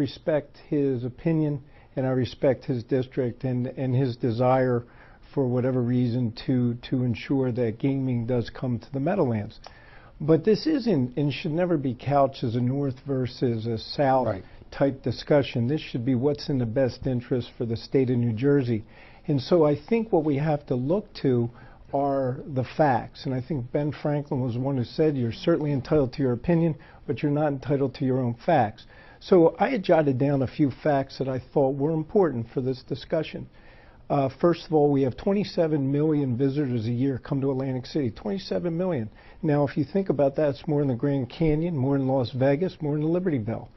respect his opinion, and I respect his district and his desire for whatever reason to ensure that gaming does come to the Meadowlands. But this isn't and should never be couched as a north versus a south type discussion. This should be what's in the best interest for the state of New Jersey. And so I think what we have to look to are the facts. And I think Ben Franklin was the one who said, you're certainly entitled to your opinion, but you're not entitled to your own facts. So I had jotted down a few facts that I thought were important for this discussion. First of all, we have 27 million visitors a year come to Atlantic City. 27 million. Now, if you think about that, it's more in the Grand Canyon, more in Las Vegas, more in Libertyville.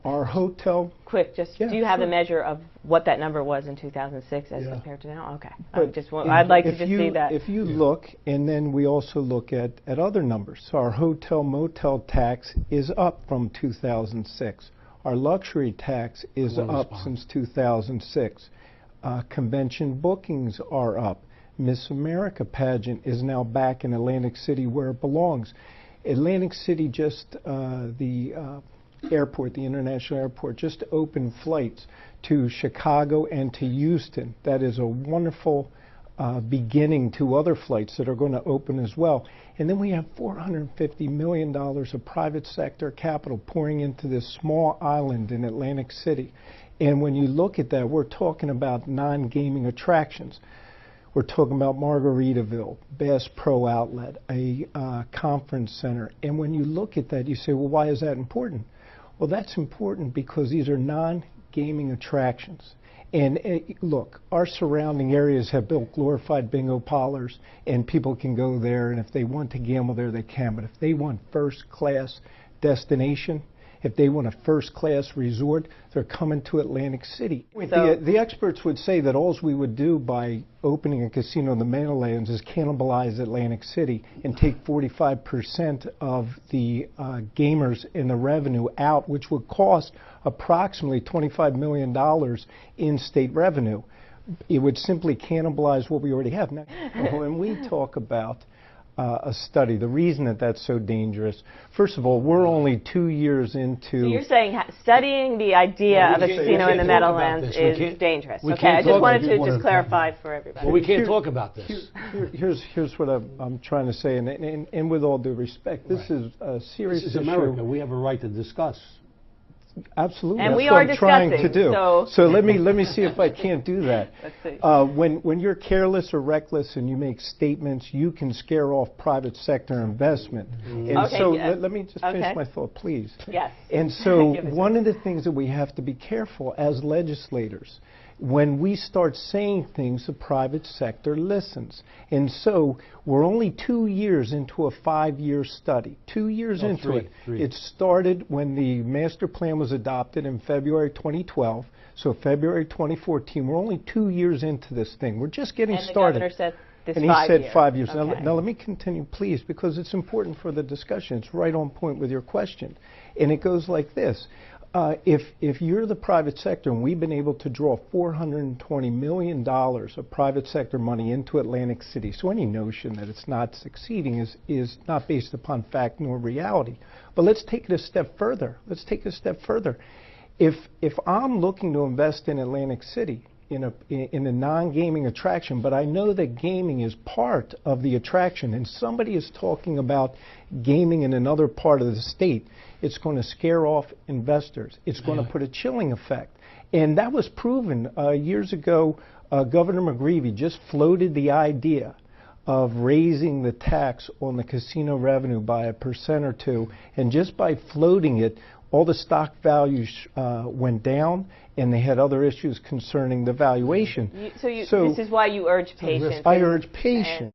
Our hotel... Quick, just do you have a measure of what that number was in 2006 as compared to now? Okay. I'd like to just see that. If you look, and then we also look at other numbers. So our hotel motel tax is up from 2006. Our luxury tax is up since 2006. Convention bookings are up. Miss America pageant is now back in Atlantic City where it belongs. Atlantic City just, the airport, the international airport, just opened flights to Chicago and to Houston. That is a wonderful beginning to other flights that are going to open as well. And then we have $450 million of private sector capital pouring into this small island in Atlantic City. And when you look at that, we're talking about non-gaming attractions. We're talking about Margaritaville, Bass Pro Outlet, a conference center. And when you look at that, you say, well, why is that important? Well, that's important because these are non-gaming attractions. And look, our surrounding areas have built glorified bingo parlors, and people can go there, and if they want to gamble there, they can. But if they want first-class destination, if they want a first-class resort, they're coming to Atlantic City. The experts would say that all we would do by opening a casino in the Meadowlands is cannibalize Atlantic City and take 45% of the gamers in the revenue out, which would cost approximately $25 million in state revenue. It would simply cannibalize what we already have. Now, when we talk about a study, the reason that that's so dangerous, first of all, we're only 2 years into... So you're saying studying the idea of a casino in the Meadowlands is dangerous. Okay, I just wanted to just clarify for everybody. Well, we can't talk about this. Here's what I'm trying to say, and with all due respect, this is a serious issue. This is America. We have a right to discuss. Absolutely. And that's we what are I'm discussing, trying to do. So let me see if I can't do that. Let's see. When you're careless or reckless and you make statements, you can scare off private sector investment. And Okay, so yes. let me just finish my thought, please. Yes. And so one of the things that we have to be careful as legislators, when we start saying things, the private sector listens. And so we're only 2 years into a 5-year study. 2 years into it. It started when the master plan was adopted in February 2012. So February 2014, we're only 2 years into this thing. We're just getting started. And the governor said this and he said 5 years. Okay. Now let me continue, please, because it's important for the discussion. It's right on point with your question. And it goes like this. If you're the private sector, and we've been able to draw $420 million of private sector money into Atlantic City, so any notion that it's not succeeding is not based upon fact nor reality. But let's take it a step further. Let's take it a step further. If I'm looking to invest in Atlantic City, in a non-gaming attraction, but I know that gaming is part of the attraction, and somebody is talking about gaming in another part of the state, it's going to scare off investors. It's going to put a chilling effect. And that was proven years ago. Governor McGreevey just floated the idea of raising the tax on the casino revenue by 1% or 2%, and just by floating it, all the stock values went down, and they had other issues concerning the valuation. So this is why you urge patience. I urge patience.